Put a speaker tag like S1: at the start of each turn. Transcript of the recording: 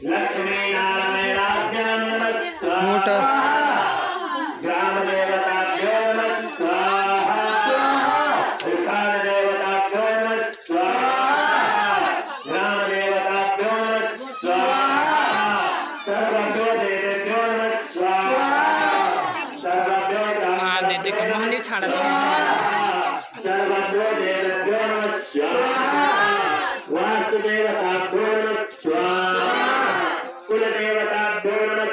S1: लक्ष्मी नारायणाभ्यां नमः
S2: मोठा
S1: स्वाहा ग्रामदेवताभ्यो नमः स्वाहा स्थानदेवताभ्यो नमः स्वाहा ग्रामदेवताभ्यो नमः स्वाहा सर्वभ्यो देवेभ्यो नमः स्वाहा सर्वभ्यो
S2: देते का मोहनी छाड़ा
S1: सर्वभ्यो देवेभ्यो नमः स्वाहा वासुदेवताभ्यो नमः स्वाहा कुलदेवताभ्यो नमः